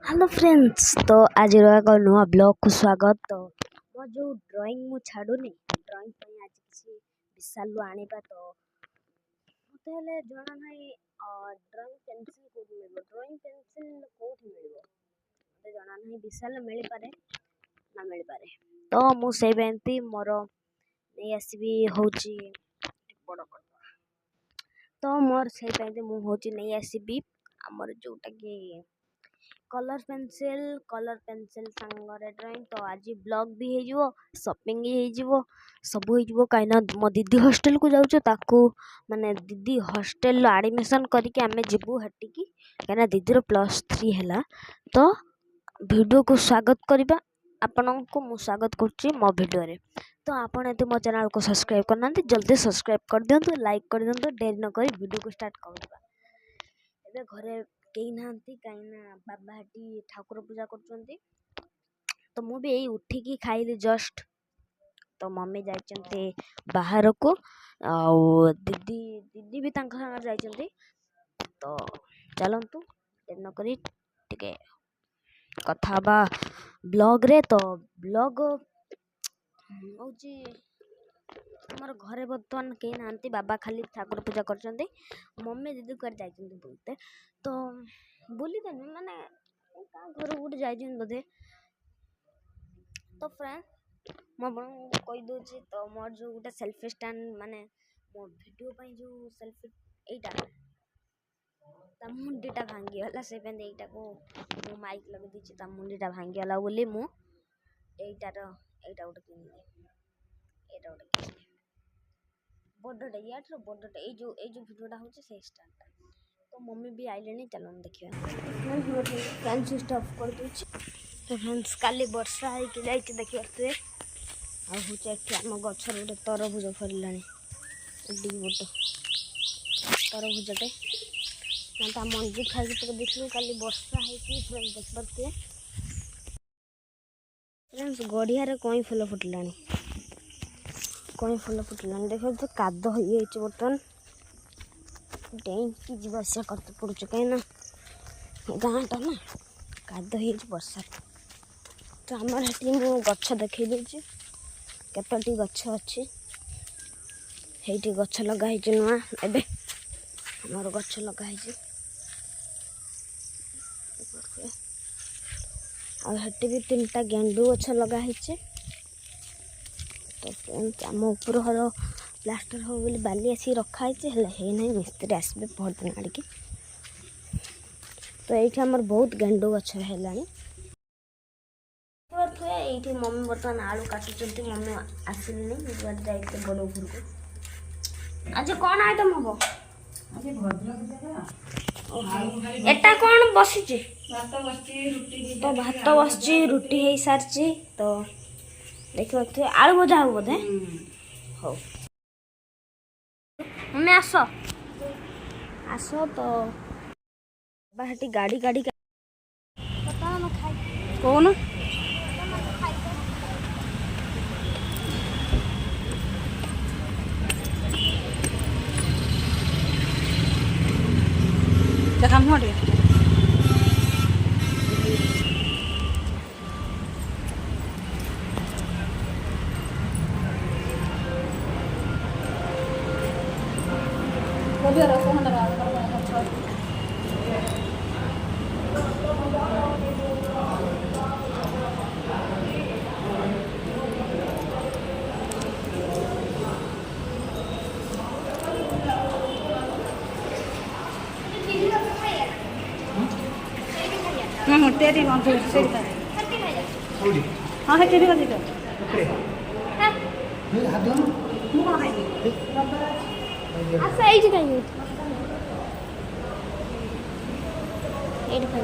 Hello friends, तो आज एक नुआ ब्लॉग को स्वागत। तो मो जो ड्राइंग मु छाड़ूनी ड्राइंग आज किसी विशाल आनिबा। तो मते हेले जणा नाही ड्राइंग पेंसिल कोठी मिलबो, ड्राइंग पेंसिल कोठी मिलबो मते जणा नाही। विशाल मिल पारे ना मिल पारे, तो मु से बेंती मोर नै आसीबी होची बड़ बड़। तो मोर से बेंती मु होची नै आसीबी हमर जोटा कि कलर पेंसिल सांगरे ड्राइंग। तो आज ब्लॉग भी हो शॉपिंग हो सब हो कहीं मो दीदी हॉस्टल को जाऊँ ताकू माने दीदी हॉस्टल एडमिशन करके आमे जीवु हटिकी कहीं दीदी +3 है। तो वीडियो को स्वागत करवा आपण को मु स्वागत करुच्ची मो वीडियो रे। तो आपण यदि मो चैनल को सब्सक्राइब करना जल्दी सब्सक्राइब कर दिंतु, लाइक कर दिंतु। देरी न करी वीडियो को स्टार्ट करवा। घरे कहीं ना कहीं बाबा हटी ठाकुर पूजा कर। तो मु भी यही उठिकी खाइली जस्ट। तो मम्मी जाइचंते बाहर को दीदी दीदी भी तांका संग जाइचंते। तो चलंतु देर न करी टिके कथा बा ब्लॉग रे। तो ब्लॉग होची हमर घरे बर्तमान कहीं ना बाबा खाली ठाकुर पूजा कर। मम्मी दीदी कर जाइचंते बोलते। तो बोली देनी माने घर गोटे जाइछन बोधे। तो फ्रेंड मो कही दूची। तो मोर जो गोटे सेल्फी स्टैंड माने मो वीडियो पई जो सेल्फी एटा ता मुंडीटा भांगी गला से बेंदे एटा को मो माइक लगा दीची ता मुंडीटा भांगी गला बोली मु एटा उठे किनले एटा उठे बड़टे यार बड़टे ए जो वीडियोटा होचे से स्टैंड। तो मम्मी भी आइले चलो देखिए फैन स्विच ऑफ कर दूची। तो फ्रेंड्स काली वर्षा होइके जाइए देखिए आम गचर गोटे तरभुज फरलानी एडी गोटे तरभुजटे ता मंजी खाई देखिए काली वर्षा होइके फ्रेंड्स देख पारे। फ्रेंड्स गड़िया कई फुल फुटलानी देखो तो काद हो बर्तमान डेंकी जीवासा करते पड़ुच कहीं गाँटा ना काद हो वर्षा। तो आमर हेटी मु गछ देखी दूची केतोटी गछ अच्छी हेटी गछ लगाई नुआ एबे आमर गछ लगाई हेटी भी 3टा गेंडू गछ लगाई। तो आम ऊपर घर प्लास्टर हो बोली बाली आसी रखाई है ना मिस्त्री आसबे बहुत दिन आड़िके। तो ये आमर बहुत गेंडू गछ है। ये मम्मी बर्तमान आलू काटुंट मम्मी आसिले जाइए बड़ घर को। आज कौन आइटम हम एटा कौन बसी तो भात बस रुटी हो सारी। तो देखिए आलू भजा हो बोधे हो मम्मी आस तो बाहर गाड़ी गाड़ी कौन देखा मुझे तेरी हाँ है तेरी अच्छा